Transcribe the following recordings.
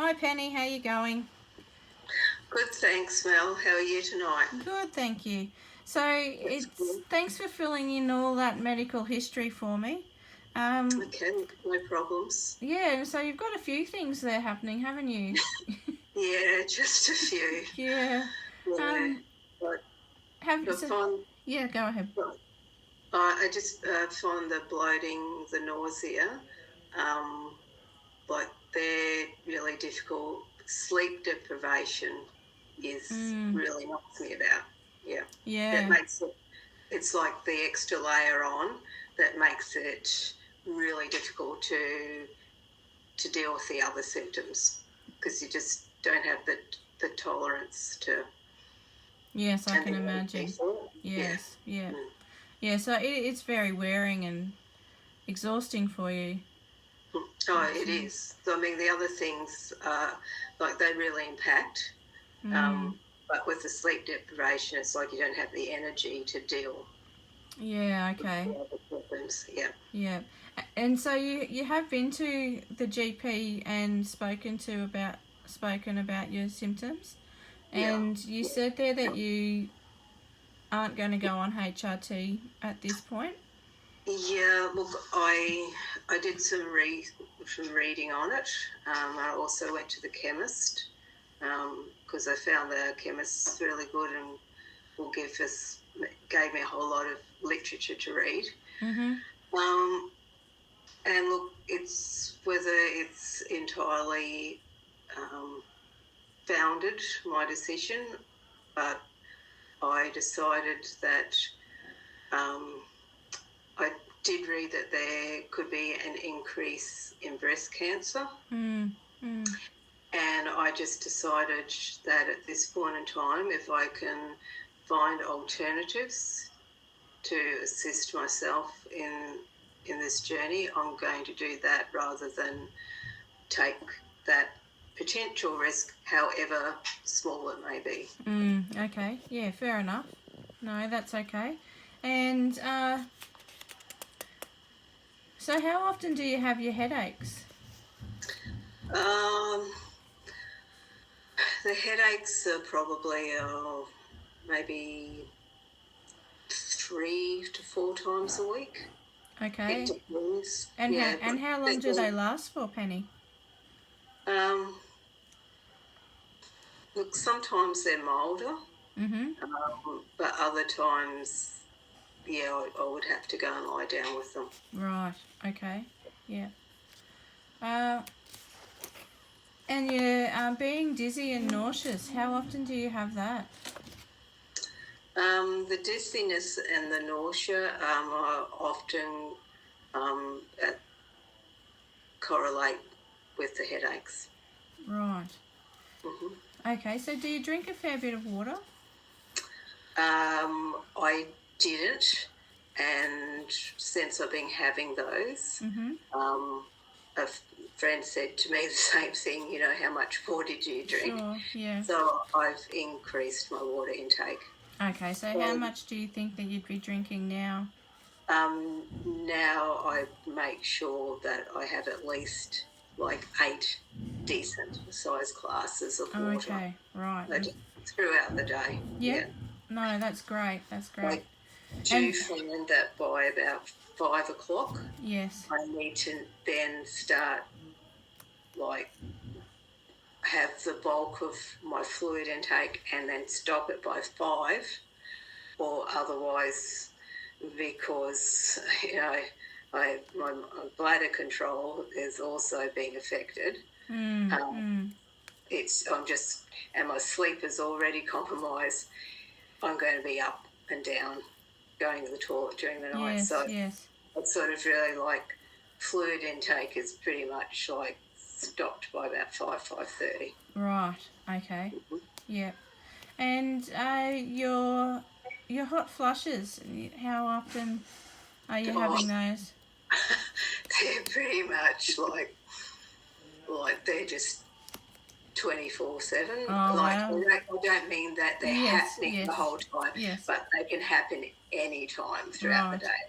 Hi Penny, how you going? Good, thanks, Mel. How are you tonight? Good, thank you. So That's it's good. thanks for filling in all that medical history for me. Um, Okay, no problems. yeah, so you've got a few things there happening, haven't you? Yeah, just a few. Yeah. Yeah, Um, but have I so, find yeah, go ahead. I just find the bloating, the nausea, um, like they're really difficult. Sleep deprivation is Mm, really knocks me about. Yeah, that yeah. makes it. It's like the extra layer on that makes it really difficult to deal with the other symptoms because you just don't have the tolerance to Yes, I and can the energy imagine. for it. Yeah. Yes, yeah. Mm. Yeah, so it's very wearing and exhausting for you. Oh, It's, it is. So, I mean, the other things, like they really impact. mm, Um, but with the sleep deprivation, it's like you don't have the energy to deal yeah, with the okay. other problems. Yeah. Yeah. And so you have been to the GP and spoken about your symptoms, Yeah. and you Yeah. said there that you aren't going to go on HRT at this point. Yeah, look, I did some reading on it. I also went to the chemist because I found the chemist really good and will gave me a whole lot of literature to read. Mhm. Um, and look, it's whether it's entirely um, founded my decision, but I decided that um, I did read that there could be an increase in breast cancer. Mm. Mm. And I just decided that at this point in time, if I can find alternatives to assist myself in this journey, I'm going to do that rather than take that potential risk, however small it may be. Mm. Okay. Yeah. Fair enough. No, that's okay. And so, how often do you have your headaches? Um, the headaches are probably maybe 3 to 4 times a week. It Okay. depends. And Yeah, but how long do they last for, Penny? um, look, sometimes they're milder, Mhm. but other times, yeah, I would have to go and lie down with them. Right. Okay. Yeah. Uh, and you're being dizzy and nauseous. How often do you have that? The dizziness and the nausea are often um, uh, correlate with the headaches. Right. Hmm. Okay. So do you drink a fair bit of water? I didn't, and since I've been having those, Mm-hmm. um, a friend said to me the same thing. You know, how much water do you drink? Sure. Yeah. So I've increased my water intake. Okay. So how So much do you think that you'd be drinking now? now I make sure that I have at least like 8 decent size glasses of water Okay. Right. throughout the day. Yeah. Yeah. No, that's great. That's great. I do And find that by about 5 o'clock, yes. I need to then start like have the bulk of my fluid intake and then stop it by 5, or otherwise, because my bladder control is also being affected. Mm. Um, Mm. I'm just, and my sleep is already compromised. I'm going to be up and down, going to the toilet during the night. Yes. So Yes. it's sort of really like fluid intake is pretty much like stopped by about 5:30. Right. Okay. Yeah. And your hot flushes. How often are you Oh, having those? they're pretty much like they're just 24/7. Oh Like wow. I don't mean that they're Yes. happening the Yes. whole time, Yes. but they can happen any time throughout the Right. day.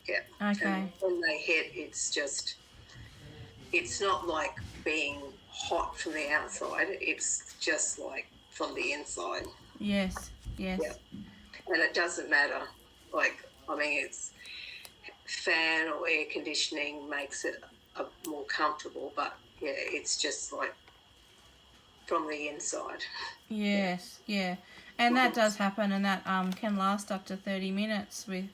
Yeah, and Okay. when they hit, it's just it's not like being hot from the outside. It's just like from the inside. Yes. Yes. Yeah. And it doesn't matter. Like, I mean, it's fan or air conditioning makes it more comfortable, but yeah, it's just like from the inside. Yes. Yeah. And that does happen, and that can last up to 30 minutes with,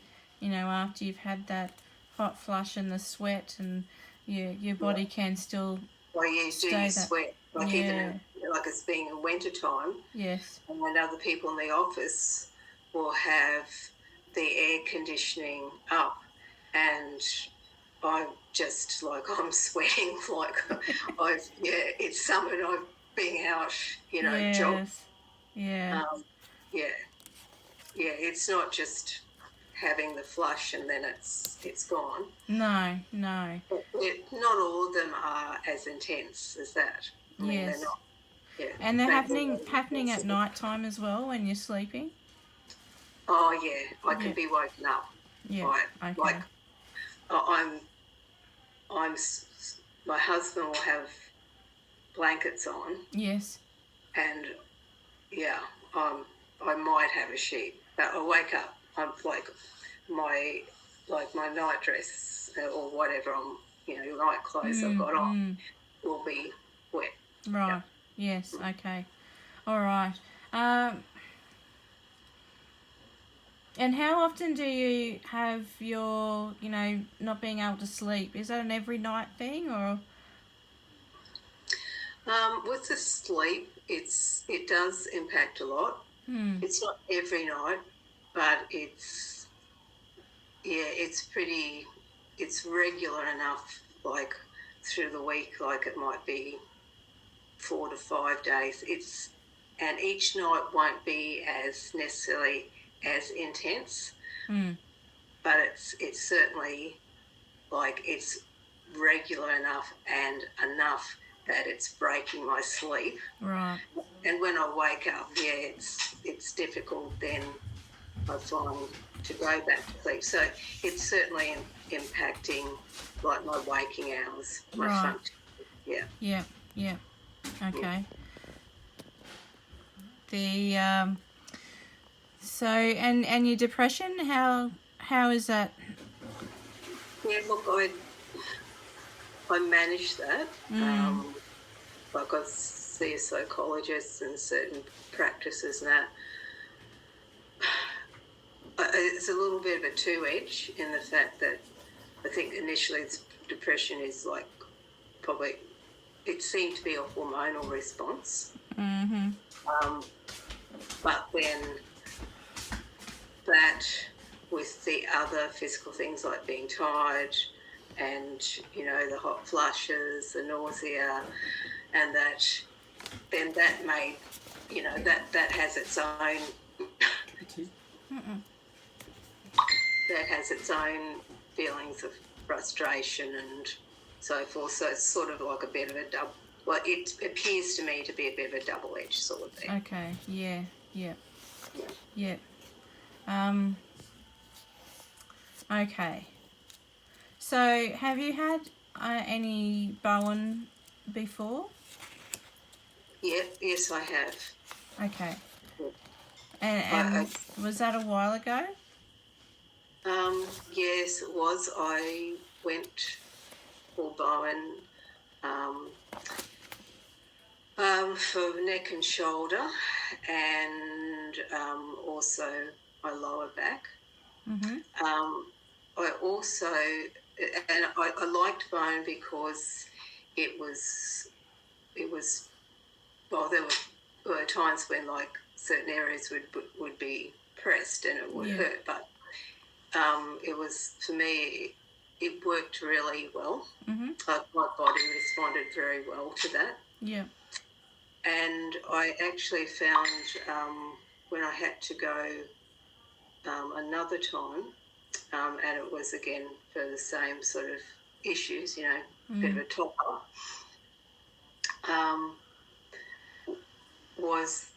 after you've had that hot flush and the sweat, and your body can still Well, you stay do that. sweat, like Yeah. even like it's being in winter time, Yes. and when other people in the office will have the air conditioning up, and I'm just like I'm sweating like it's summer and I've been out, job. Yes. Yeah. Yeah, it's not just having the flush and then it's gone. No. But not all of them are as intense as that. I mean, Yes. they're not. Yeah. And they're happening at night time as well when you're sleeping? Oh, yeah. I could be woken up. Yeah. Right. Okay. Like, my husband will have blankets on, Yes. and yeah, I might have a sheet, but I wake up. I'm like my night dress or whatever night clothes I've got on will be wet. Right. Yeah. Yes. Okay. All right. And how often do you have your, not being able to sleep? Is that an every night thing, or? With the sleep, it does impact a lot. It's not every night, but it's regular enough, like through the week, like it might be 4 to 5 days. And each night won't be as necessarily as intense, but it's certainly like it's regular enough and enough that it's breaking my sleep. Right. And when I wake up, it's difficult then I find to go back to sleep. So it's certainly impacting like my waking hours, my function. Yeah. Yeah. Okay. The so and your depression, how is that? Yeah, look, I manage that. Like I see a psychologist and certain practices and that. It's a little bit of a two-edge in the fact that I think initially depression is like probably it seemed to be a hormonal response. But then that with the other physical things like being tired and, the hot flushes, the nausea, and that made, that has its own... that has its own feelings of frustration and so forth. So it's sort of like a bit of a double... Well, it appears to me to be a bit of a double-edged sort of thing. Okay, yeah. Okay. So, have you had any Bowen before? Yes, I have. Okay. And was that a while ago? Yes, it was. I went for Bowen for neck and shoulder, and also my lower back. I also, and I liked Bowen because it was. Well, there were times when like certain areas would be pressed and it would hurt, but it was, for me, it worked really well. My body responded very well to that. Yeah. And I actually found when I had to go another time, and it was again for the same sort of issues, bit of a top-up, was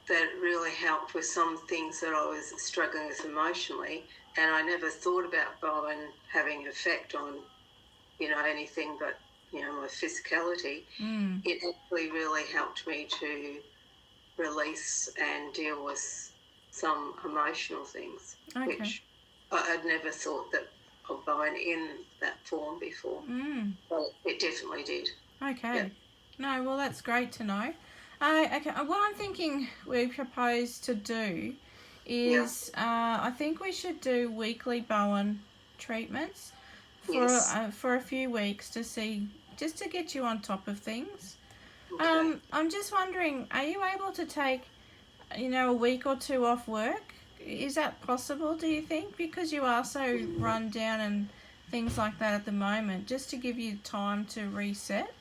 that it really helped with some things that I was struggling with emotionally, and I never thought about Bowen having an effect on, anything but my physicality, it actually really helped me to release and deal with some emotional things, Okay. which I'd never thought that of bone in that form before. But it definitely did. Okay. Yeah. No, well, that's great to know. Okay, what I'm thinking we propose to do is I think we should do weekly Bowen treatments Yes. for a few weeks to see, just to get you on top of things. Okay. I'm just wondering, are you able to take, a week or two off work? Is that possible, do you think? Because you are so run down and things like that at the moment, just to give you time to reset.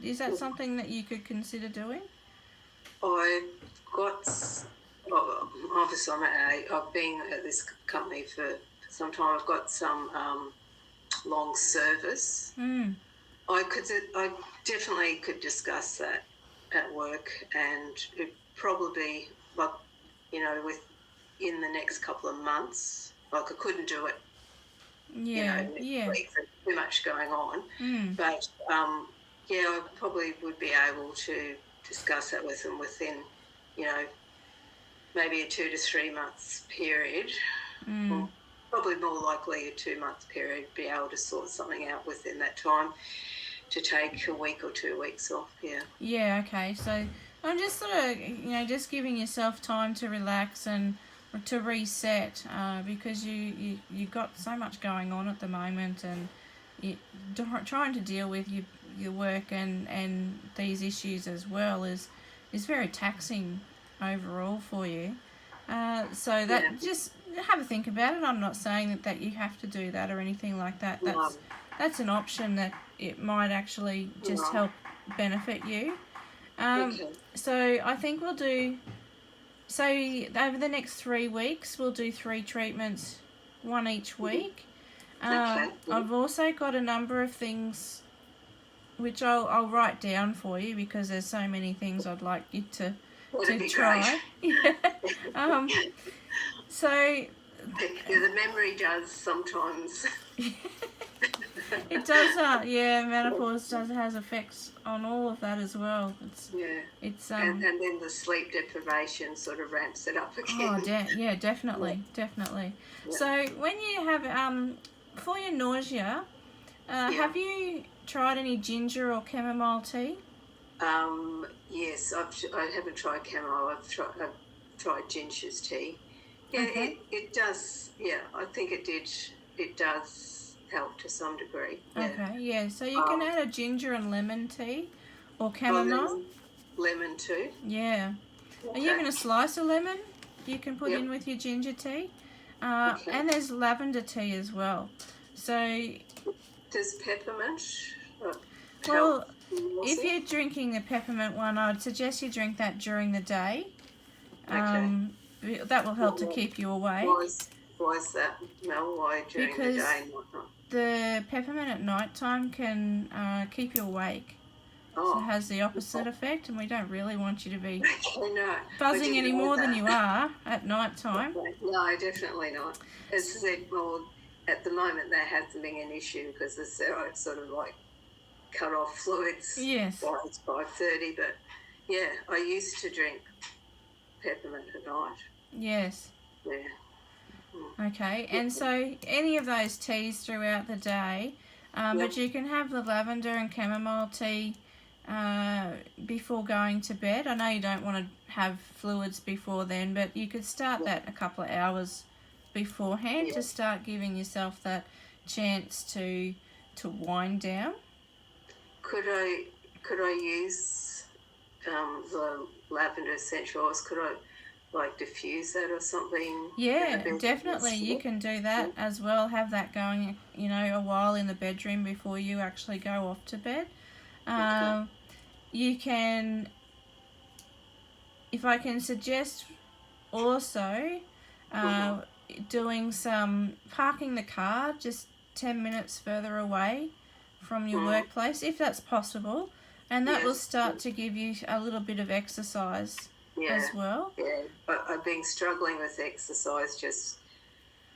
Is that something that you could consider doing? I've got, well, obviously I've been at this company for some time. I've got some long service. I definitely could discuss that at work, and it probably, like, within the next couple of months, like I couldn't do it, Yeah, next yeah. week. There's too much going on. But I probably would be able to discuss that with them within, maybe a 2 to 3 months period. Or probably more likely a 2 month period, be able to sort something out within that time to take a week or 2 weeks off. Yeah. Yeah, okay. So I'm just sort of, just giving yourself time to relax and to reset because you got so much going on at the moment, and you, trying to deal with your work and these issues as well is very taxing overall for you. So that just have a think about it. I'm not saying that you have to do that or anything like that. That's an option that it might actually just help benefit you. Okay. So I think we'll do. So over the next 3 weeks, we'll do 3 treatments, one each week. Okay. I've also got a number of things which I'll write down for you because there's so many things I'd like you to That'd be try. great. So the memory does sometimes. it does. Menopause has effects on all of that as well. It's and then the sleep deprivation sort of ramps it up again. Oh, definitely. Yeah. So when you have for your nausea, have you tried any ginger or chamomile tea? Yes, I haven't tried chamomile. I've tried ginger's tea. Yeah, Okay. it does. Yeah, I think it does help to some degree. Yeah. Okay, yeah. So you can add a ginger and lemon tea or chamomile. Lemon too. Yeah. Okay. Or even a slice of lemon you can put in with your ginger tea. And there's lavender tea as well. So does peppermint well, if you're drinking the peppermint one, I'd suggest you drink that during the day. That will help to keep you awake. Why is that, Mel? Why during the day and whatnot? The peppermint at night time can keep you awake. So it has the opposite effect, and we don't really want you to be buzzing any more than you are at night time. No, definitely not. As I said, well, at the moment there hasn't been an issue because the steroids sort of like cut off fluids. Yes. By 5:30, but yeah, I used to drink peppermint at night. Yes. Yeah. Okay, and so any of those teas throughout the day, but you can have the lavender and chamomile tea before going to bed. I know you don't want to have fluids before then, but you could start that a couple of hours beforehand to start giving yourself that chance to wind down. Could I use the lavender essential oils? Could I diffuse that or something? Yeah, definitely. You can do that as well. Have that going, a while in the bedroom before you actually go off to bed. You can, if I can suggest also, doing some parking the car just 10 minutes further away from your workplace, if that's possible, and that will start to give you a little bit of exercise as well. Yeah, but I've been struggling with exercise just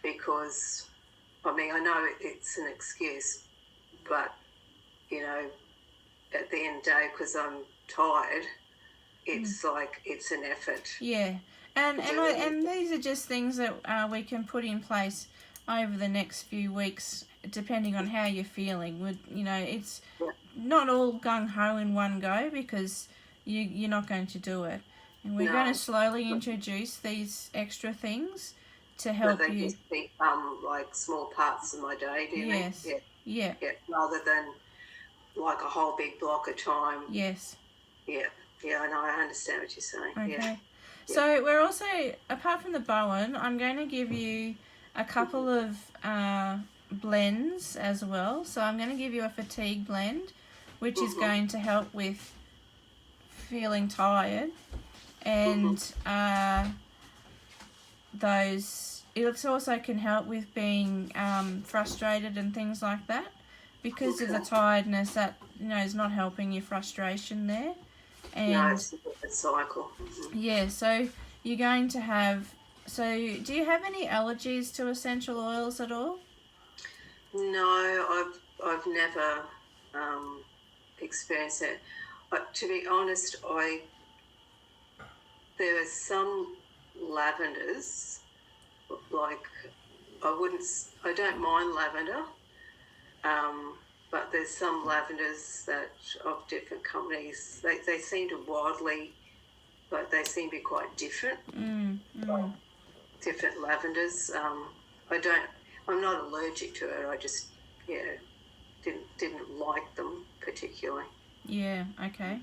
because, I know it's an excuse, but, at the end of the day, because I'm tired, it's like it's an effort. Yeah, and to do it. and these are just things that we can put in place over the next few weeks, depending on how you're feeling. It's Yeah. not all gung ho in one go, because you're not going to do it, and we're No. going to slowly introduce these extra things to But help they you. just become like small parts of my day, do you mean? Yes. Yeah. Yeah. Rather than like a whole big block of time. Yes. Yeah. Yeah, I know. I understand what you're saying. Okay. Yeah. So we're also, apart from the Bowen, I'm going to give you a couple of blends as well. So I'm going to give you a fatigue blend, which is going to help with feeling tired, and it also can help with being frustrated and things like that, because of the tiredness that is not helping your frustration there. And No, it's a cycle. yeah, so you're going to have. So, do you have any allergies to essential oils at all? No, I've never experienced it. But to be honest, there are some lavenders, like I don't mind lavender, but there's some lavenders that of different companies, they seem to they seem to be quite different. Different lavenders. I'm not allergic to it. I just didn't like them particularly. Yeah. Okay.